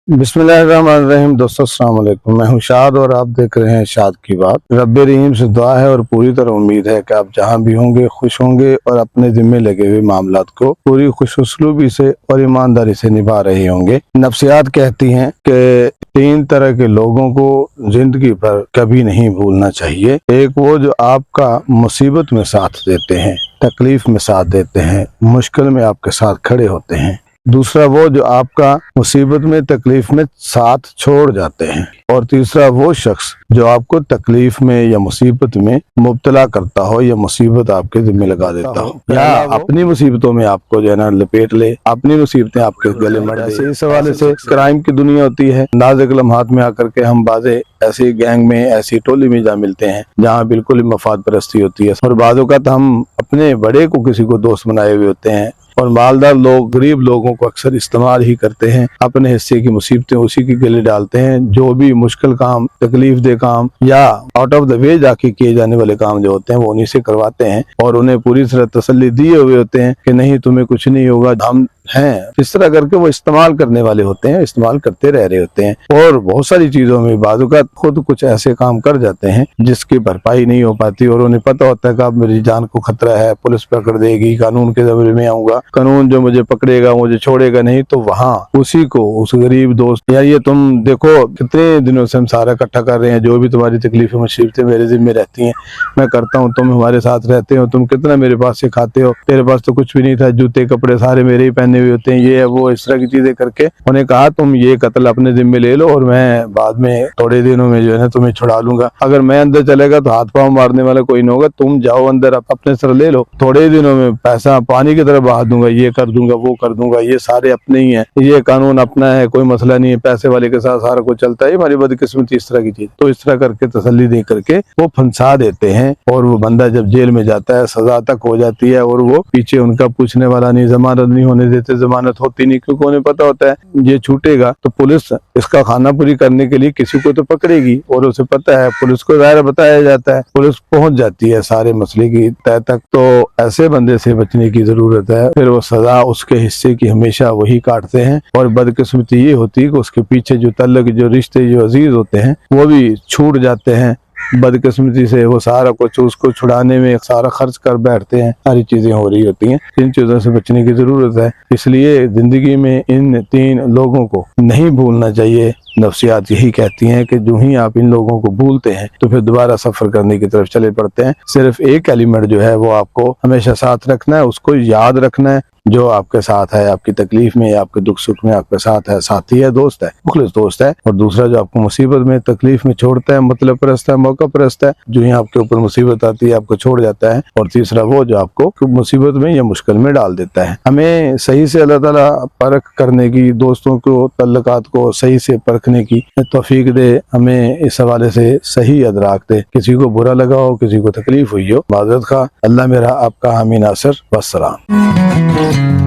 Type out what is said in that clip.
बिस्मिल्लाहिर्रहमानिर्रहीम। दोस्तों अस्सलाम वालेकुम, मैं हूं शाद और आप देख रहे हैं शाद की बात। रब्बे रहीम से दुआ है और पूरी तरह उम्मीद है कि आप जहां भी होंगे खुश होंगे और अपने जिम्मे लगे हुए मामलात को पूरी खुशउस्लूबी से और ईमानदारी से निभा रहे होंगे। नफ्सियात कहती हैं कि 3 तरह के लोगों को जिंदगी पर कभी नहीं भूलना चाहिए। एक वो जो आपका मुसीबत में साथ देते हैं, तकलीफ में साथ देते हैं, मुश्किल में आपके साथ खड़े होते हैं। दूसरा वो जो आपका मुसीबत में तकलीफ में साथ छोड़ जाते हैं। और तीसरा वो शख्स जो आपको तकलीफ में या मुसीबत में मुब्तला करता हो या मुसीबत आपके जिम्मे लगा देता हो या अपनी मुसीबतों में आपको जो है ना लपेट ले, अपनी मुसीबतें आपके गले मर दे। इस हवाले से क्राइम की दुनिया होती है। नाजुक लम्हात में आकर के हम बाज़े ऐसी गैंग में, ऐसी टोली में जा मिलते हैं जहाँ बिल्कुल ही मफाद परस्ती होती है और बाज़ औक़ात हम अपने बड़े को किसी को दोस्त बनाए हुए होते हैं और मालदार लोग गरीब लोगों को अक्सर इस्तेमाल ही करते हैं। अपने हिस्से की मुसीबतें उसी के गले डालते हैं। जो भी मुश्किल काम, तकलीफ दे काम या आउट ऑफ द वे जाके किए जाने वाले काम जो होते हैं वो उन्हीं से करवाते हैं और उन्हें पूरी तरह तसल्ली दिए हुए होते हैं कि नहीं तुम्हें कुछ नहीं होगा, हम हैं। इस तरह करके वो इस्तेमाल करने वाले होते हैं, इस्तेमाल करते रह रहे होते हैं और बहुत सारी चीजों में बाज़-औक़ात खुद कुछ ऐसे काम कर जाते हैं जिसकी भरपाई नहीं हो पाती और उन्हें पता होता है कि अब मेरी जान को खतरा है, पुलिस पकड़ देगी, कानून के ज़बरे में आऊंगा, कानून जो मुझे पकड़ेगा मुझे छोड़ेगा नहीं। तो वहाँ उसी को, उस गरीब दोस्त, यार ये तुम देखो कितने दिनों से हम सारा इकट्ठा कर रहे हैं, जो भी तुम्हारी तकलीफें मुसीबतें मेरे जिम्मे रहती हैं मैं करता हूँ, तुम हमारे साथ रहते हो, तुम कितना मेरे पास से खाते हो, तेरे पास तो कुछ भी नहीं था, जूते कपड़े सारे मेरे ही पहने हुए होते हैं, ये है वो, इस तरह की चीजें करके उन्हें कहा तुम ये कत्ल अपने जिम्मे ले लो और मैं बाद में थोड़े दिनों में जो है ना तुम्हें छुड़ा लूंगा। अगर मैं अंदर चलेगा तो हाथ पांव मारने वाला कोई नहीं होगा, तुम जाओ अंदर अपने सर ले लो, थोड़े दिनों में पैसा पानी की तरह बहा दूंगा, ये कर दूंगा वो कर दूंगा, ये सारे अपने ही है, ये कानून अपना है, कोई मसला नहीं है, पैसे वाले के साथ सारा कुछ चलता है, हमारी बदकिस्मती इस तरह की चीज। तो इस तरह करके तसल्ली दे करके वो फंसा देते हैं और वो बंदा जब जेल में जाता है सजा तक हो जाती है और वो पीछे उनका पूछने वाला नहीं, जमानत नहीं होने देते, जमानत होती नहीं क्योंकि उन्हें पता होता है ये छूटेगा तो पुलिस इसका खाना पूरी करने के लिए किसी को तो पकड़ेगी और उसे पता है, पुलिस को ज़ाहिर बताया जाता है, पुलिस पहुंच जाती है सारे मसले की तह तक। तो ऐसे बंदे से बचने की जरूरत है। फिर वो सजा उसके हिस्से की हमेशा वही काटते हैं और बदकिस्मती ये होती है कि उसके पीछे जो तल्लक, जो रिश्ते, जो अजीज होते हैं वो भी छूट जाते हैं। बदकिस्मती से वो सारा कुछ उसको छुड़ाने में सारा खर्च कर बैठते हैं, सारी चीजें हो रही होती हैं। इन चीजों से बचने की जरूरत है। इसलिए जिंदगी में इन 3 लोगों को नहीं भूलना चाहिए। नफ्सियात यही कहती हैं कि जो ही आप इन लोगों को भूलते हैं तो फिर दोबारा सफर करने की तरफ चले पड़ते हैं। सिर्फ एक एलिमेंट जो है वो आपको हमेशा साथ रखना है, उसको याद रखना है, जो आपके साथ है, आपकी तकलीफ में, आपके दुख सुख में आपके साथ है, साथी है, दोस्त है, मुखलिस दोस्त है। और दूसरा जो आपको मुसीबत में, तकलीफ में छोड़ता है, मतलब परस्त है, मौका परस्त है, जो ही आपके ऊपर मुसीबत आती है आपको छोड़ जाता है। और तीसरा वो जो आपको मुसीबत में या मुश्किल में डाल देता है। हमें सही से अल्लाह ताला परख करने की, दोस्तों को, तल्लकात को सही से परखने की तौफीक दे, हमें इस हवाले से सही अदराक दे। किसी को बुरा लगा हो, किसी को तकलीफ हुई हो, माज़रत खा। अल्लाह मेरा आपका हामी नासिर। वस्सलाम।